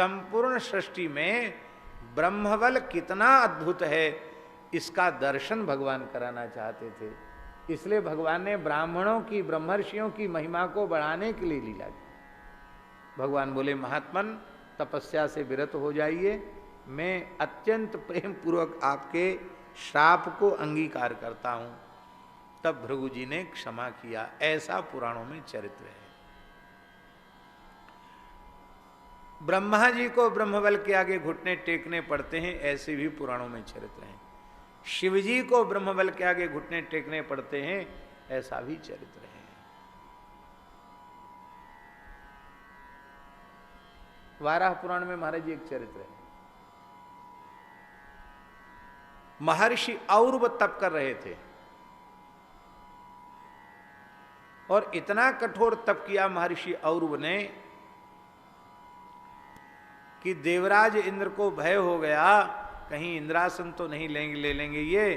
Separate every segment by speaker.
Speaker 1: संपूर्ण सृष्टि में ब्रह्मबल कितना अद्भुत है इसका दर्शन भगवान कराना चाहते थे। इसलिए भगवान ने ब्राह्मणों की, ब्रह्मर्षियों की महिमा को बढ़ाने के लिए लीला की। भगवान बोले, महात्मन तपस्या से विरत हो जाइए, मैं अत्यंत प्रेम पूर्वक आपके श्राप को अंगीकार करता हूं। तब भृगु जी ने क्षमा किया। ऐसा पुराणों में चरित्र है। ब्रह्मा जी को ब्रह्मबल के आगे घुटने टेकने पड़ते हैं, ऐसे भी पुराणों में चरित्र हैं। शिव जी को ब्रह्मबल के आगे घुटने टेकने पड़ते हैं, ऐसा भी चरित्र है। वाराह पुराण में महाराज जी एक चरित्र है। महर्षि औरव तप कर रहे थे और इतना कठोर तप किया महर्षि औरव ने कि देवराज इंद्र को भय हो गया, कहीं इंद्रासन तो नहीं ले लेंगे ये।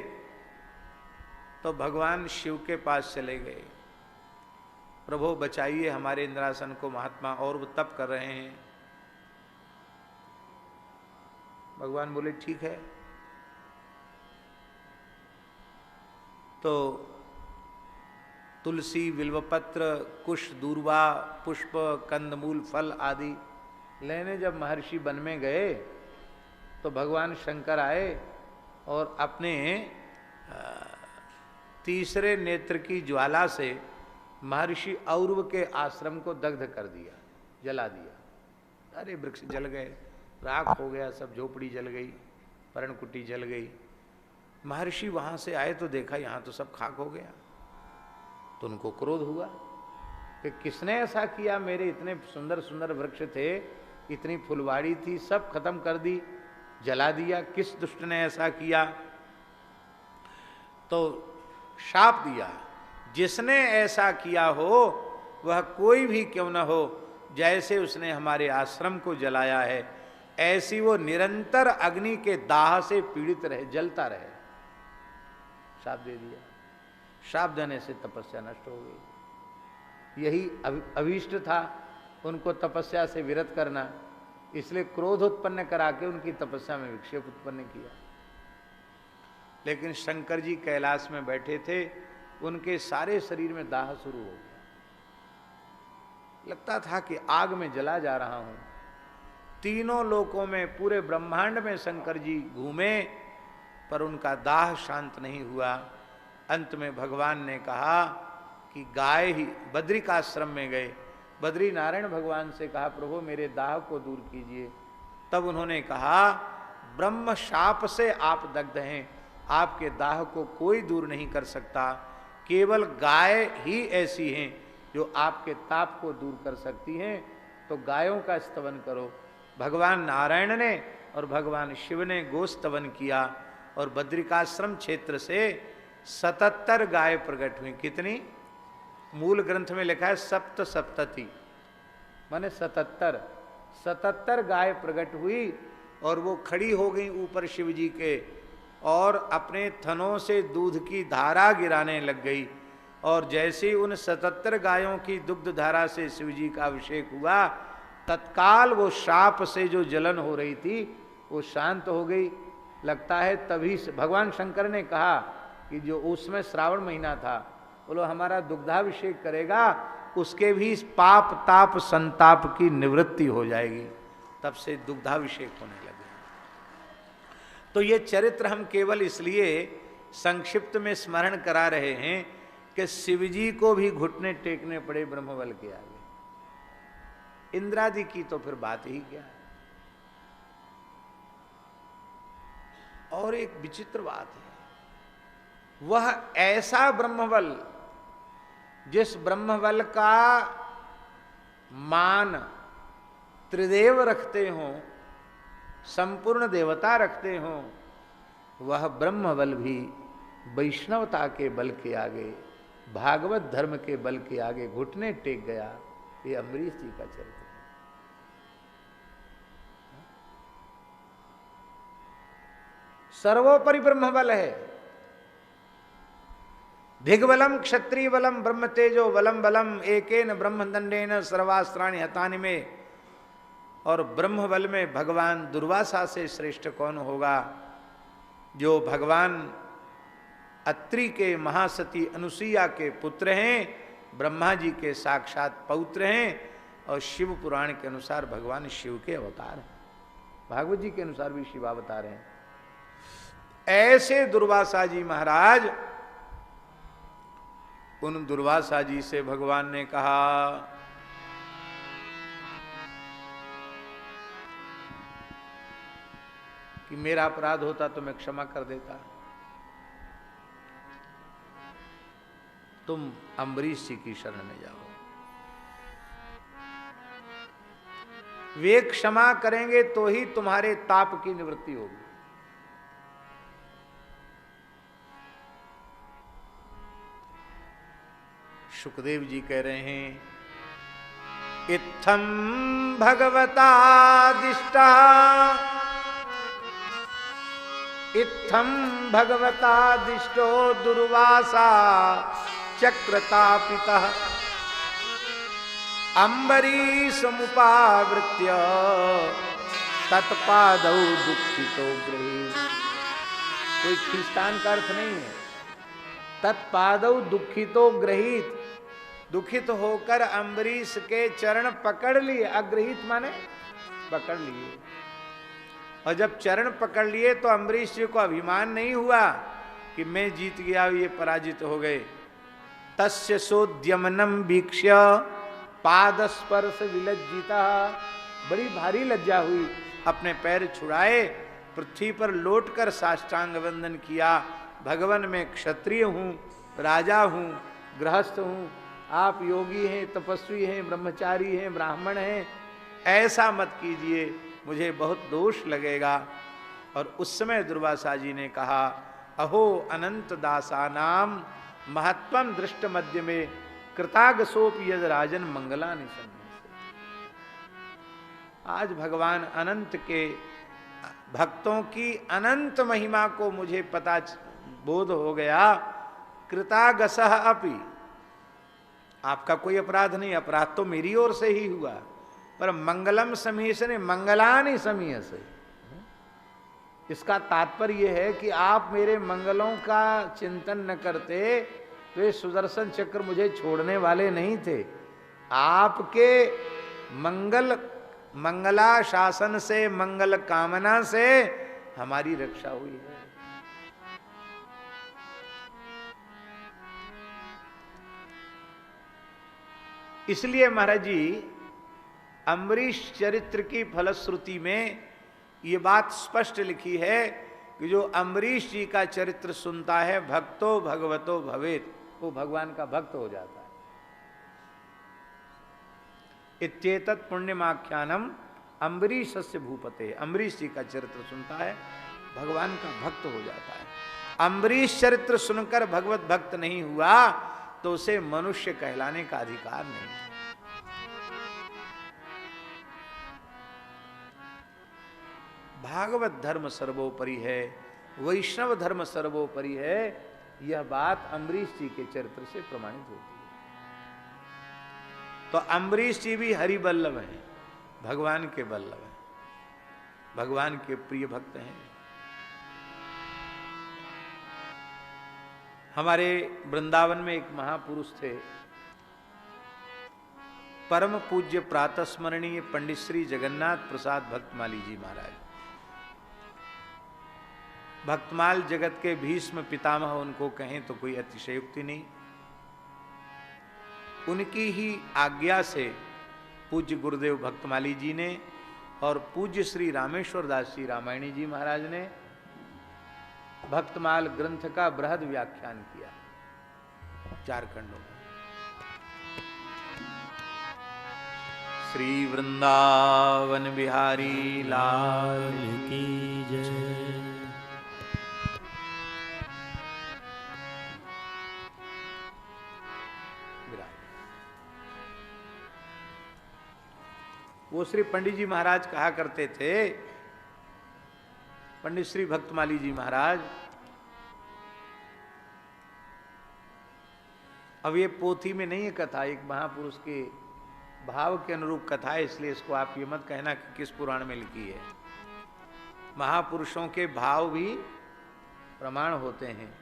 Speaker 1: तो भगवान शिव के पास चले गए, प्रभु बचाइए हमारे इंद्रासन को, महात्मा और तप कर रहे हैं। भगवान बोले ठीक है। तो तुलसी, बिल्वपत्र, कुश, दूर्वा, पुष्प, कंदमूल, फल आदि लेने जब महर्षि वन में गए तो भगवान शंकर आए और अपने तीसरे नेत्र की ज्वाला से महर्षि औरव के आश्रम को दग्ध कर दिया, जला दिया। अरे वृक्ष जल गए, राख हो गया सब, झोपड़ी जल गई, पर्णकुटी जल गई। महर्षि वहां से आए तो देखा यहां तो सब खाक हो गया। तो उनको क्रोध हुआ कि किसने ऐसा किया, मेरे इतने सुंदर सुंदर वृक्ष थे, इतनी फुलवाड़ी थी, सब खत्म कर दी, जला दिया, किस दुष्ट ने ऐसा किया। तो शाप दिया, जिसने ऐसा किया हो वह कोई भी क्यों न हो, जैसे उसने हमारे आश्रम को जलाया है ऐसी वो निरंतर अग्नि के दाह से पीड़ित रहे, जलता रहे। शाप दे दिया। शाप देने से तपस्या नष्ट हो गई। यही अभीष्ट था उनको, तपस्या से विरत करना। इसलिए क्रोध उत्पन्न करा के उनकी तपस्या में विक्षेप उत्पन्न किया। लेकिन शंकर जी कैलाश में बैठे थे, उनके सारे शरीर में दाह शुरू हो गया। लगता था कि आग में जला जा रहा हूं। तीनों लोकों में, पूरे ब्रह्मांड में शंकर जी घूमे पर उनका दाह शांत नहीं हुआ। अंत में भगवान ने कहा कि गाय ही, बद्रिकाश्रम में गए, बद्री नारायण भगवान से कहा प्रभु मेरे दाह को दूर कीजिए। तब उन्होंने कहा ब्रह्म शाप से आप दग्ध हैं, आपके दाह को कोई दूर नहीं कर सकता, केवल गाय ही ऐसी हैं जो आपके ताप को दूर कर सकती हैं। तो गायों का स्तवन करो। भगवान नारायण ने और भगवान शिव ने गोस्तवन किया और बद्रिकाश्रम क्षेत्र से 77 गाय प्रकट हुई। कितनी? मूल ग्रंथ में लिखा है सप्त सप्तति, माने 77 गाय प्रकट हुई और वो खड़ी हो गई ऊपर शिव जी के और अपने थनों से दूध की धारा गिराने लग गई। और जैसे ही उन 77 गायों की दुग्ध धारा से शिव जी का अभिषेक हुआ, तत्काल वो शाप से जो जलन हो रही थी वो शांत हो गई। लगता है तभी भगवान शंकर ने कहा कि जो उसमें श्रावण महीना था, बोलो हमारा दुग्धाभिषेक करेगा, उसके भी पाप ताप संताप की निवृत्ति हो जाएगी। तब से दुग्धाभिषेक होने लगे। तो ये चरित्र हम केवल इसलिए संक्षिप्त में स्मरण करा रहे हैं कि शिवजी को भी घुटने टेकने पड़े ब्रह्मबल के आगे। इंद्रादि की तो फिर बात ही क्या है। और एक विचित्र बात है, वह ऐसा ब्रह्मबल जिस ब्रह्मबल का मान त्रिदेव रखते हों, संपूर्ण देवता रखते हों, वह ब्रह्मबल भी वैष्णवता के बल के आगे, भागवत धर्म के बल के आगे घुटने टेक गया। ये अम्बरीश जी का चरित्र है। सर्वोपरि ब्रह्मबल है। दिग्बलम क्षत्रिय बलम ब्रह्म तेजो बलम बलम एकेन ब्रह्मदंडेन सर्वास्त्राणि हतानि में और ब्रह्म बल में भगवान दुर्वासा से श्रेष्ठ कौन होगा, जो भगवान अत्रि के महासती अनुसुईया के पुत्र हैं, ब्रह्मा जी के साक्षात पौत्र हैं, और शिव पुराण के अनुसार भगवान शिव के अवतार हैं, भागवत जी के अनुसार भी शिव अवतार हैं। ऐसे दुर्वासा जी महाराज, उन दुर्वासा जी से भगवान ने कहा कि मेरा अपराध होता तो मैं क्षमा कर देता, तुम अम्बरीश जी की शरण में जाओ, वे क्षमा करेंगे तो ही तुम्हारे ताप की निवृत्ति होगी। सुखदेव जी कह रहे हैं, इत्थम भगवतादिष्टा, इत्थम भगवतादिष्टो दुर्वासा चक्रतापितः अम्बरीशमुपावृत्य तत्पादौ दुखितो गृहीत। कोई खींचतान का अर्थ नहीं है, तत्पादौ दुखितो गृहीत, दुखित होकर अम्बरीश के चरण पकड़ लिए। अग्रहित माने पकड़ लिए, और जब चरण पकड़ लिए तो अम्बरीश जी को अभिमान नहीं हुआ कि मैं जीत गया, ये पराजित हो गए। तस्य सोद्यमनम वीक्ष्य पादस्पर्श विलज्जिता, बड़ी भारी लज्जा हुई, अपने पैर छुड़ाए, पृथ्वी पर लौटकर साष्टांग वंदन किया। भगवान मैं क्षत्रिय हूँ, राजा हूँ, गृहस्थ हूँ, आप योगी हैं, तपस्वी हैं, ब्रह्मचारी हैं, ब्राह्मण हैं, ऐसा मत कीजिए, मुझे बहुत दोष लगेगा। और उस समय दुर्वासा जी ने कहा, अहो अनंत दासानाम महत्वम दृष्ट मध्य में कृतागसोप यद राजन मंगलानि सन्न्यासे। आज भगवान अनंत के भक्तों की अनंत महिमा को मुझे पता बोध हो गया। कृतागसः अपि, आपका कोई अपराध नहीं, अपराध तो मेरी ओर से ही हुआ, पर मंगलम समीहसे ने मंगलानि समीहसे, इसका तात्पर्य यह है कि आप मेरे मंगलों का चिंतन न करते तो ये सुदर्शन चक्र मुझे छोड़ने वाले नहीं थे। आपके मंगला शासन से, मंगल कामना से हमारी रक्षा हुई है। इसलिए महाराज जी अम्बरीश चरित्र की फलश्रुति में ये बात स्पष्ट लिखी है कि जो अम्बरीश जी का चरित्र सुनता है, भक्तो भगवतो भवेत, वो भगवान का भक्त हो जाता है। इत्येतत् पुण्यमाख्यानम अम्बरीशस्य भूपते, अम्बरीश जी का चरित्र सुनता है, भगवान का भक्त हो जाता है। अम्बरीश चरित्र सुनकर भगवत भक्त नहीं हुआ तो उसे मनुष्य कहलाने का अधिकार नहीं है। भागवत धर्म सर्वोपरि है, वैष्णव धर्म सर्वोपरि है, यह बात अम्बरीश जी के चरित्र से प्रमाणित होती है। तो अम्बरीश जी भी हरि बल्लभ हैं, भगवान के बल्लभ हैं, भगवान के प्रिय भक्त हैं। हमारे वृंदावन में एक महापुरुष थे, परम पूज्य प्रातः स्मरणीय पंडित श्री जगन्नाथ प्रसाद भक्तमाली जी महाराज। भक्तमाल जगत के भीष्म पितामह उनको कहें तो कोई अतिशयोक्ति नहीं। उनकी ही आज्ञा से पूज्य गुरुदेव भक्तमाली जी ने और पूज्य श्री रामेश्वर दास जी रामायणी जी महाराज ने भक्तमाल ग्रंथ का बृहद व्याख्यान किया 4 खंडों में। श्री वृंदावन बिहारी लाल की जय। वो श्री पंडित जी महाराज कहा करते थे, पंडित श्री भक्तमाली जी महाराज, अब ये पोथी में नहीं है कथा, एक महापुरुष के भाव के अनुरूप कथा है, इसलिए इसको आप ये मत कहना कि किस पुराण में लिखी है। महापुरुषों के भाव भी प्रमाण होते हैं।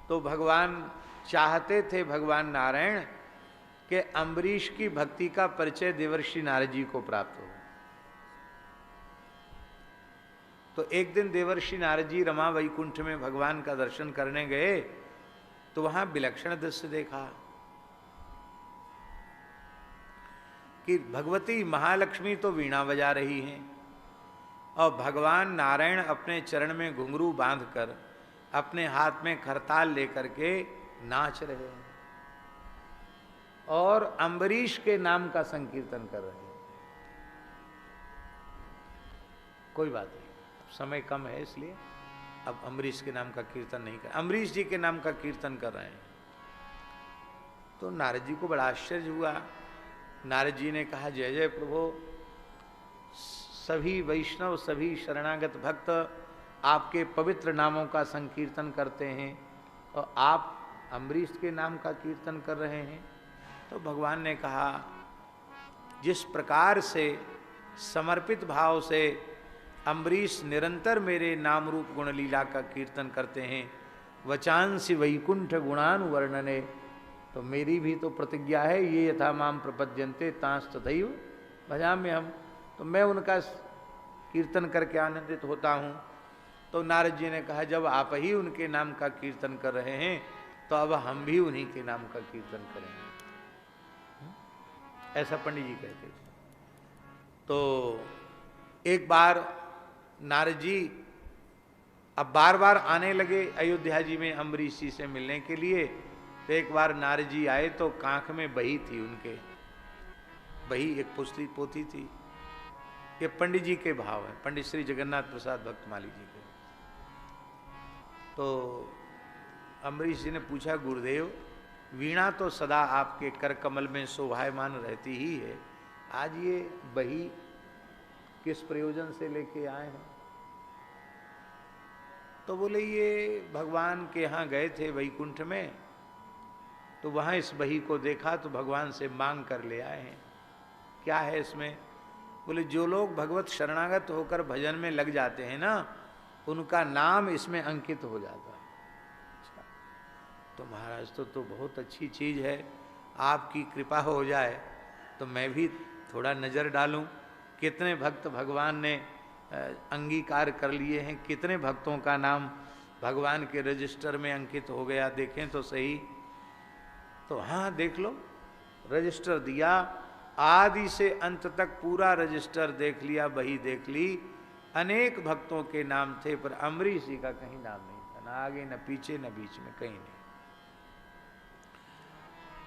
Speaker 1: तो भगवान चाहते थे, भगवान नारायण, कि अम्बरीश की भक्ति का परिचय देवर्षि नारद जी को प्राप्त हो। तो एक दिन देवर्षि नारद जी रमा वैकुंठ में भगवान का दर्शन करने गए, तो वहां विलक्षण दृश्य देखा कि भगवती महालक्ष्मी तो वीणा बजा रही हैं और भगवान नारायण अपने चरण में घुंघरू बांधकर अपने हाथ में खरताल लेकर के नाच रहे हैं और अम्बरीश के नाम का संकीर्तन कर रहे हैं। कोई बात नहीं, समय कम है इसलिए अब अम्बरीश के नाम का कीर्तन नहीं कर, अम्बरीश जी के नाम का कीर्तन कर रहे हैं। तो नारद जी को बड़ा आश्चर्य हुआ। नारद जी ने कहा, जय जय प्रभु, सभी वैष्णव, सभी शरणागत भक्त आपके पवित्र नामों का संकीर्तन करते हैं और आप अम्बरीश के नाम का कीर्तन कर रहे हैं। तो भगवान ने कहा, जिस प्रकार से समर्पित भाव से अम्बरीश निरंतर मेरे नाम रूप गुण लीला का कीर्तन करते हैं, वचांसि वैकुंठ गुणानुवर्णने, तो मेरी भी तो प्रतिज्ञा है, ये यथा माम प्रपद्यन्ते तांस तथैव भजाम्य हम, तो मैं उनका कीर्तन करके आनंदित होता हूँ। तो नारद जी ने कहा, जब आप ही उनके नाम का कीर्तन कर रहे हैं तो अब हम भी उन्हीं के नाम का कीर्तन करेंगे। ऐसा पंडित जी कहते थे। तो एक बार नारद जी अब बार बार आने लगे अयोध्या जी में अम्बरीश जी से मिलने के लिए। तो एक बार नारद जी आए तो कांख में बही थी उनके, बही एक पुस्तक पोथी थी। ये पंडित जी के भाव है, पंडित श्री जगन्नाथ प्रसाद भक्तमाली जी के। तो अम्बरीश जी ने पूछा, गुरुदेव वीणा तो सदा आपके कर कमल में शोभायमान रहती ही है, आज ये बही किस प्रयोजन से लेके आए हैं? तो बोले, ये भगवान के यहाँ गए थे वैकुंठ में, तो वहाँ इस बही को देखा तो भगवान से मांग कर ले आए हैं। क्या है इसमें? बोले, जो लोग भगवत शरणागत होकर भजन में लग जाते हैं ना, उनका नाम इसमें अंकित हो जाता है। अच्छा, तो महाराज तो बहुत अच्छी चीज़ है, आपकी कृपा हो जाए तो मैं भी थोड़ा नज़र डालूं। कितने भक्त भगवान ने अंगीकार कर लिए हैं, कितने भक्तों का नाम भगवान के रजिस्टर में अंकित हो गया, देखें तो सही। तो हाँ, देख लो, रजिस्टर दिया, आदि से अंत तक पूरा रजिस्टर देख लिया, बही देख ली। अनेक भक्तों के नाम थे, पर अम्बरीश जी का कहीं नाम नहीं था, न आगे न पीछे न बीच में, कहीं नहीं।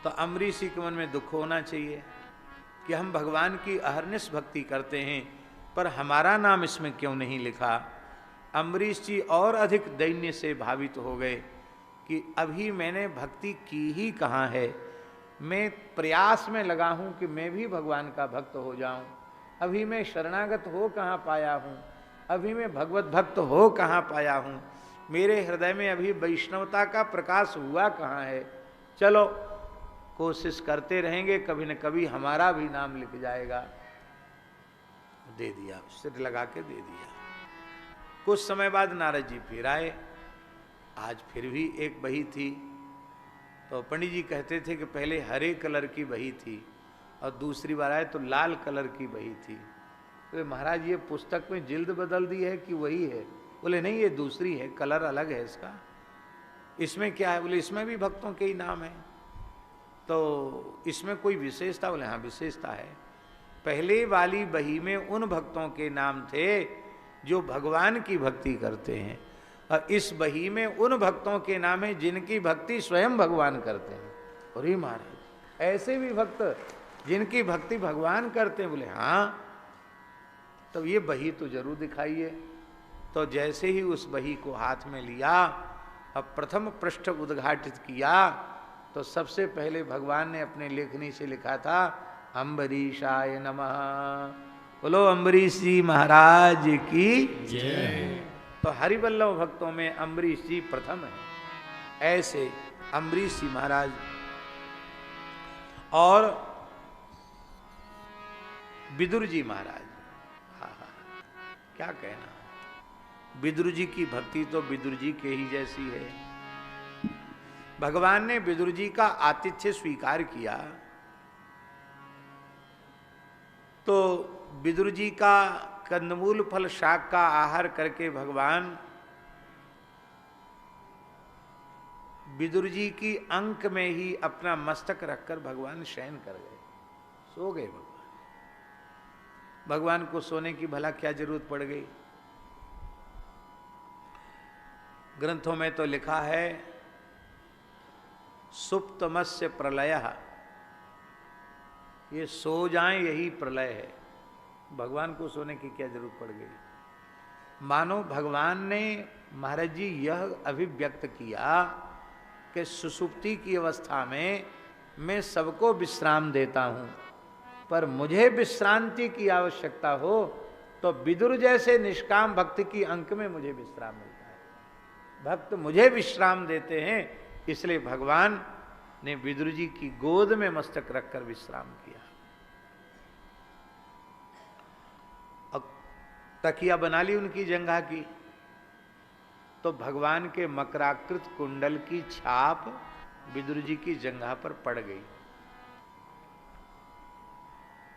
Speaker 1: तो अम्बरीश जी के मन में दुख होना चाहिए कि हम भगवान की अहरनिश भक्ति करते हैं, पर हमारा नाम इसमें क्यों नहीं लिखा। अम्बरीश जी और अधिक दैन्य से भावित हो गए कि अभी मैंने भक्ति की ही कहाँ है, मैं प्रयास में लगा हूँ कि मैं भी भगवान का भक्त हो जाऊं, अभी मैं शरणागत हो कहाँ पाया हूँ, अभी मैं भगवत भक्त हो कहाँ पाया हूँ, मेरे हृदय में अभी वैष्णवता का प्रकाश हुआ कहाँ है। चलो कोशिश करते रहेंगे, कभी न कभी हमारा भी नाम लिख जाएगा। दे दिया, सिर लगा के दे दिया। कुछ समय बाद नारद जी फिर आए, आज फिर भी एक बही थी। तो पंडित जी कहते थे कि पहले हरे कलर की बही थी और दूसरी बार आए तो लाल कलर की बही थी। तो महाराज, ये पुस्तक में जिल्द बदल दी है कि वही है? बोले, नहीं, ये दूसरी है, कलर अलग है इसका। इसमें क्या है? बोले, इसमें भी भक्तों के ही नाम है। तो इसमें कोई विशेषता? बोले, हाँ, विशेषता है। पहले वाली बही में उन भक्तों के नाम थे जो भगवान की भक्ति करते हैं, और इस बही में उन भक्तों के नाम है जिनकी भक्ति स्वयं भगवान करते हैं। अरे महाराज, ऐसे भी भक्त जिनकी भक्ति भगवान करते हैं? बोले, हाँ। तो ये बही तो जरूर दिखाइए। तो जैसे ही उस बही को हाथ में लिया, अब प्रथम पृष्ठ उद्घाटित किया, तो सबसे पहले भगवान ने अपने लेखनी से लिखा था, अम्बरीशाय नमः। बोलो अम्बरीश जी महाराज की जय। तो हरिवल्लभ भक्तों में अम्बरीश जी प्रथम है। ऐसे अम्बरीश जी महाराज। और विदुर जी महाराज, हाँ हाँ क्या कहना, विदुर जी की भक्ति तो विदुर जी के ही जैसी है। भगवान ने विदुर जी का आतिथ्य स्वीकार किया तो विदुर जी का कंदमूल फल शाक का आहार करके भगवान विदुर जी की अंक में ही अपना मस्तक रखकर भगवान शयन कर गए, सो गए भगवान। भगवान को सोने की भला क्या जरूरत पड़ गई। ग्रंथों में तो लिखा है सुप्तमस्य प्रलय, ये सो जाएं यही प्रलय है। भगवान को सोने की क्या जरूरत पड़ गई। मानो भगवान ने महाराज जी यह अभिव्यक्त किया कि सुसुप्ति की अवस्था में मैं सबको विश्राम देता हूं, पर मुझे विश्रांति की आवश्यकता हो तो विदुर जैसे निष्काम भक्त की अंक में मुझे विश्राम मिलता है। भक्त मुझे विश्राम देते हैं, इसलिए भगवान ने विदुर जी की गोद में मस्तक रखकर विश्राम किया। अब तकिया बना ली उनकी जंघा की, तो भगवान के मकराकृत कुंडल की छाप विदुर जी की जंघा पर पड़ गई।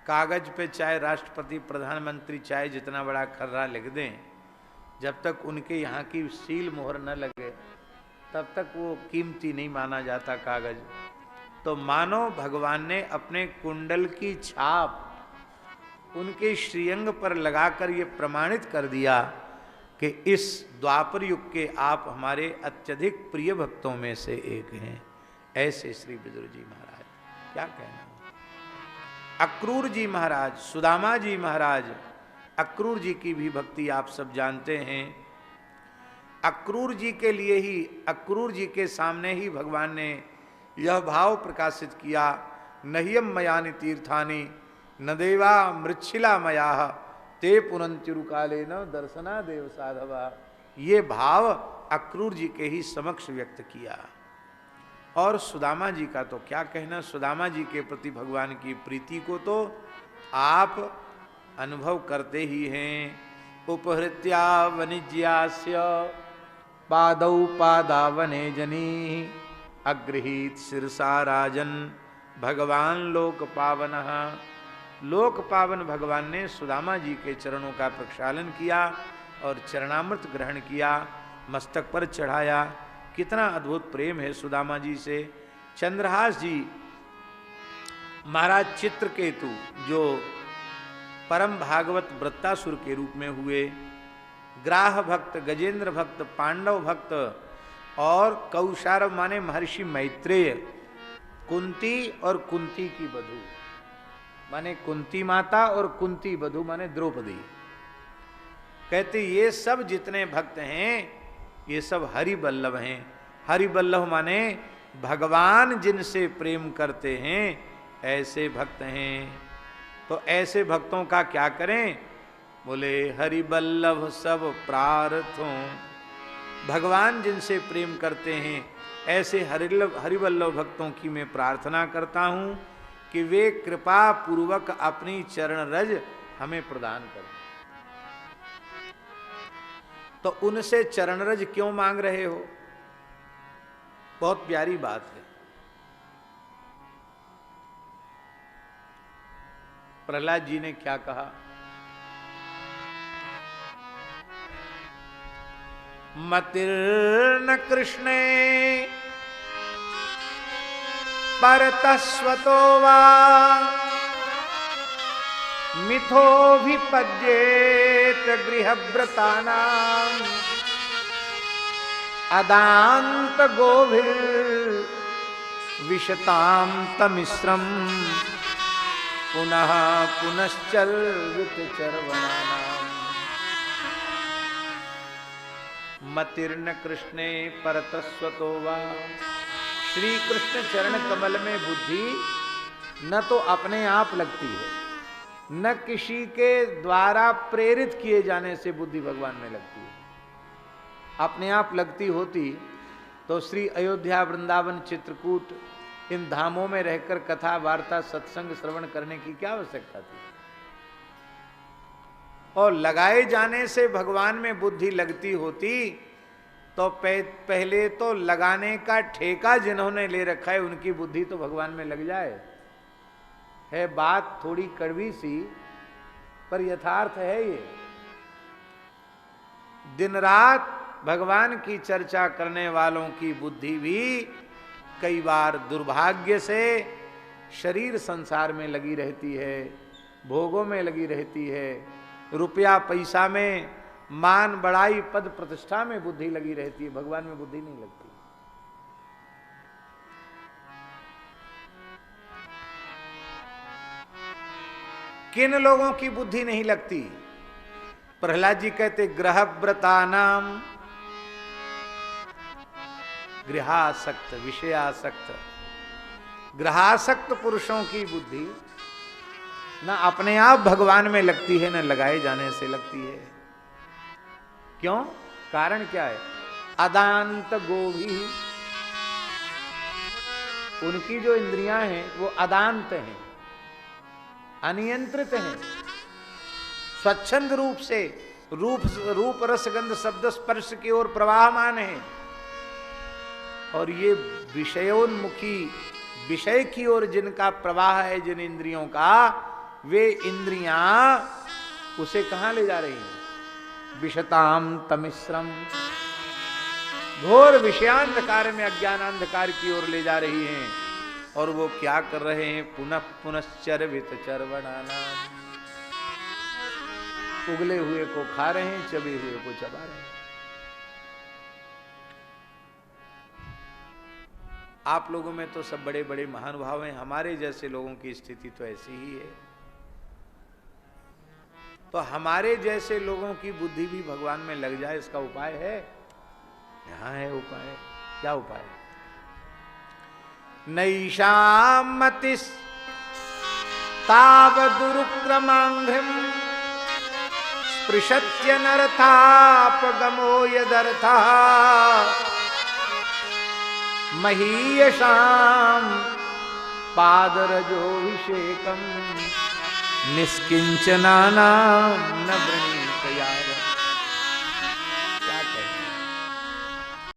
Speaker 1: कागज पे चाहे राष्ट्रपति प्रधानमंत्री चाहे जितना बड़ा खर्रा लिख दें, जब तक उनके यहाँ की सील मोहर न लगे तब तक वो कीमती नहीं माना जाता कागज। तो मानो भगवान ने अपने कुंडल की छाप उनके श्रीअंग पर लगाकर ये प्रमाणित कर दिया कि इस द्वापर युग के आप हमारे अत्यधिक प्रिय भक्तों में से एक हैं। ऐसे श्री विदुर जी महाराज, क्या कहना। अक्रूर जी महाराज, सुदामा जी महाराज, अक्रूर जी की भी भक्ति आप सब जानते हैं। अक्रूर जी के लिए ही, अक्रूर जी के सामने ही भगवान ने यह भाव प्रकाशित किया, नह्यम मयानि तीर्थानि न देवा मृच्छिला मया ते पुनंतिरुकाले न दर्शना देव साधवा। ये भाव अक्रूर जी के ही समक्ष व्यक्त किया। और सुदामा जी का तो क्या कहना, सुदामा जी के प्रति भगवान की प्रीति को तो आप अनुभव करते ही हैं। उपहृत्या वनिज्यास्य पादौ पादावने जनी अगृहीत शिरसा राजन भगवान लोक पावनः। लोक पावन भगवान ने सुदामा जी के चरणों का प्रक्षालन किया और चरणामृत ग्रहण किया, मस्तक पर चढ़ाया। कितना अद्भुत प्रेम है सुदामा जी से। चंद्रहास जी महाराज चित्रकेतु जो परम भागवत वृत्तासुर के रूप में हुए, ग्राह भक्त, गजेंद्र भक्त, पांडव भक्त और कौशारव माने महर्षि मैत्रेय, कुंती और कुंती की बधू माने कुंती माता और कुंती बधू माने द्रौपदी। कहते ये सब जितने भक्त हैं ये सब हरि बल्लभ हैं। हरि बल्लभ माने भगवान जिनसे प्रेम करते हैं ऐसे भक्त हैं। तो ऐसे भक्तों का क्या करें, बोले हरि बल्लभ सब प्रार्थों। भगवान जिनसे प्रेम करते हैं ऐसे हरिवल्लभ भक्तों की मैं प्रार्थना करता हूं कि वे कृपा पूर्वक अपनी चरण रज हमें प्रदान करें। तो उनसे चरण रज क्यों मांग रहे हो, बहुत प्यारी बात है। प्रहलाद जी ने क्या कहा, मतिर्न कृष्णे परतस्वतो वा मिथोभिपद्येत गृहव्रतानां अदांत गोभिर विशतां तमिश्रम पुनः पुनश्चर्वित चर्वणानाम्। मतिर्न कृष्णे परतस्वतो वा। श्री कृष्ण चरण कमल में बुद्धि न तो अपने आप लगती है, न किसी के द्वारा प्रेरित किए जाने से बुद्धि भगवान में लगती है। अपने आप लगती होती तो श्री अयोध्या, वृंदावन, चित्रकूट इन धामों में रहकर कथा वार्ता सत्संग श्रवण करने की क्या आवश्यकता थी। और लगाए जाने से भगवान में बुद्धि लगती होती तो पहले तो लगाने का ठेका जिन्होंने ले रखा है उनकी बुद्धि तो भगवान में लग जाए। है बात थोड़ी कड़वी सी, पर यथार्थ है ये। दिन रात भगवान की चर्चा करने वालों की बुद्धि भी कई बार दुर्भाग्य से शरीर संसार में लगी रहती है, भोगों में लगी रहती है, रुपया पैसा में, मान बड़ाई पद प्रतिष्ठा में बुद्धि लगी रहती है, भगवान में बुद्धि नहीं लगती। किन लोगों की बुद्धि नहीं लगती? प्रहलाद जी कहते ग्रहव्रता नाम, गृहासक्त विषयासक्त, ग्रहासक्त पुरुषों की बुद्धि ना अपने आप भगवान में लगती है, न लगाए जाने से लगती है। क्यों? कारण क्या है? अदांत गोभी, उनकी जो इंद्रियां हैं वो अदांत हैं, अनियंत्रित हैं, स्वच्छंद रूप से रूप रसगंध शब्द स्पर्श की ओर प्रवाहमान है। और ये विषयोन्मुखी, विषय की ओर जिनका प्रवाह है, जिन इंद्रियों का, वे इंद्रियां उसे कहां ले जा रही हैं? विषताम तमिश्रम, घोर विषयांधकार में, अज्ञानांधकार की ओर ले जा रही हैं। और वो क्या कर रहे हैं? पुनः पुनश्चर्वित चर्वणाना, उगले हुए को खा रहे हैं, चबे हुए को चबा रहे हैं। आप लोगों में तो सब बड़े बड़े महानुभाव हैं, हमारे जैसे लोगों की स्थिति तो ऐसी ही है। तो हमारे जैसे लोगों की बुद्धि भी भगवान में लग जाए, इसका उपाय है? यहां है उपाय। क्या उपाय? नैषाम मतिस तावदुरुक्रमांघ्रिम स्पृशत्य नरथापगमो यदर्थः महीयशाम पादरजोभिषेकम निष्किंचनानां न वृणीत यावत्।